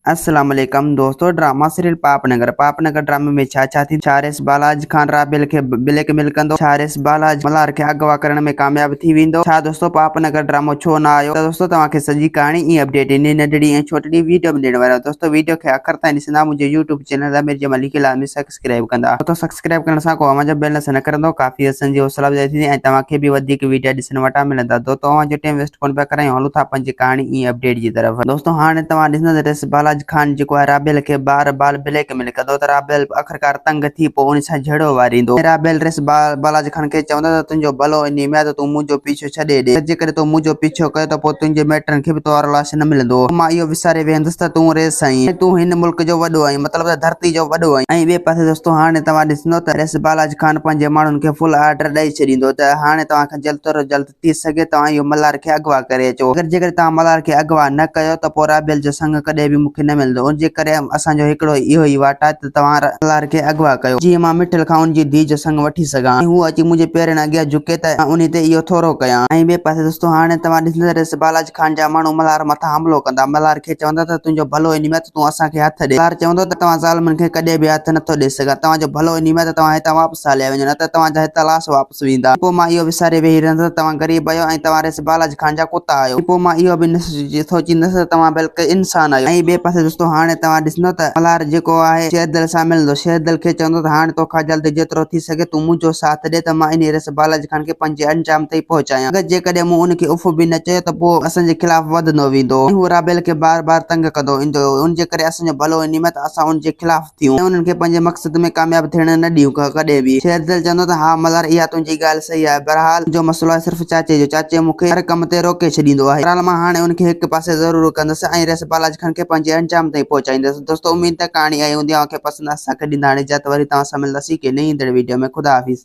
अस्सलाम वालेकुम दोस्तों। ड्रामा सीरियल पापनगर ड्रामे में छा थी। छारेस बालाज खान राबेल के ब्लैकमेल कंदो। छारेस बालाज मल्हार के अगवा करण में कामयाब थी वेंदो। छा दोस्तों पापनगर ड्रामो छो ना आयो। तो दोस्तों तव्हांखे सॼी कहानी ई अपडेट इन नंढड़ी ऐं छोटड़ी वीडियो में ॾियण वारो आहियां। दोस्तों वीडियो खे आख़िर ताईं ॾिसंदा मुंहिंजे यूट्यूब चैनल आमिर जमाल लिखियल लाज़मी सब्सक्राइब कंदा। तो सब्सक्राइब करण सां को आवाज़ बेल न करंदो काफ़ी असांजी हौसला अफ़ज़ाई थींदी ऐं तव्हांखे बि वधीक वीडियो ॾिसण वटां मिलंदा। तो तव्हां जो टाइम वेस्ट कोन पिया करायूं, हलूं था पंहिंजी कहानी ई अपडेट जी तरफ़। दोस्तों हाणे तव्हां ॾिसंदा रेस बालाज खान जेको आहे राबेल के बार बाल ब्लैकमेल कंदो त राबेल आखिरकार तंग थी पोइ उन सां झड़ो वारींदो। राबेल रेस बालाज खान खे चवंदो त तुंहिंजो भलो इन में आहे त तूं मुंहिंजो पीछो छॾे ॾे। जेकर तूं मुंहिंजो पीछो कयो त पोइ तुंहिंजे माइटनि खे बि तुंहिंजो लाश न मिलंदो। मां इहो विसारे वेंदुसि त तूं रेस आहीं, तूं हिन मुल्क जो वॾो आहीं, मतिलबु त धरती जो वॾो आहीं। ऐं ॿिए पासे दोस्तों हाणे तव्हां ॾिसंदो त रेस बालाज खान पंहिंजे माण्हुनि खे फुल ऑर्डर ॾेई छॾींदो त हाणे तव्हांखे जल्द तो जल्द थी सघे तव्हां इहो मल्हार खे अगवा करे अचो। जेकर तव्हां मल्हार खे अगवा न कयो त पोइ राबेल जो संग कॾहिं बि मूंखे न मिलंदो। उनजे करे असांजो हिकिड़ो इहो ई वाट आहे त तव्हां मल्हार खे अगवा कयो, जीअं मां मिठल खां उनजी धीउ जो संग वठी सघां ऐं हू अची मुंहिंजे पेरनि अॻियां झुके त उन ते इहो थोरो कयां। ऐं ॿिए पासे दोस्तों हाणे तव्हां ॾिसंदा रेस बालाज खान जा माण्हू मल्हार मथां हमलो कंदा। मल्हार खे चवंदा त तुंहिंजो भलो इन में त तूं असांखे हथ ॾे। मल्हार चवंदो त तव्हां ज़ालिमनि खे कॾहिं बि हथ नथो ॾेई सघां, तव्हांजो भलो इन में त तव्हां हितां वापसि हलिया वञो, न त तव्हांजा हितां लाश वापसि वेंदा। पोइ मां इहो विसारे वेही रहंदुसि तव्हां ग़रीब आहियो ऐं तव्हां रेस बालाज खान जा कुता आहियो। पोइ मां इहो बि न सोचींदुसि त तव्हां बल्कि इंसान आहियो। ऐं ॿिए पासे दोस्तों हाणे तव्हां ॾिसंदो त मल्हार जेको आहे शहदल सां मिलंदो। शहदल खे चवंदो त हाणे तोखां जल्द जेतिरो थी सघे तूं मुंहिंजो साथ ॾे त मां इन रेस बालाज खान खे पंहिंजे अंजाम ताईं पहुचायां। अगरि जेकॾहिं मूं उनखे उफ़ बि न चयो त पोइ असांजे ख़िलाफ़ वधंदो वेंदो। हू राबेल खे बार बार तंग कंदो ईंदो। उनजे करे असांजो भलो इन में त असां उनजे ख़िलाफ़ थियूं ऐं उन्हनि खे पंहिंजे मक़सद में कामयाब थियण न ॾियूं कॾहिं बि। शहदल चवंदो त हा मल्हार इहा तुंहिंजी ॻाल्हि सही आहे, बहरहाल जो मसइलो आहे सिर्फ़ु चाचे जो। चाचे मूंखे हर कम ते रोके छॾींदो आहे। बहरहाल मां हाणे उनखे हिकु पासे ज़रूरु कंदुसि ऐं रेस बालाज खान खे पंहिंजे अंजाम ताईं पहुचाईंदुसि। दोस्तों उम्मीद त कहाणी आई हूंदी, तव्हांखे पसंदि आहे। असांखे ॾींदा हाणे इजाज़त, वरी तव्हां सां मिलंदासीं के नई ईंदड़ वीडियो में। ख़ुदा हाफ़िज़।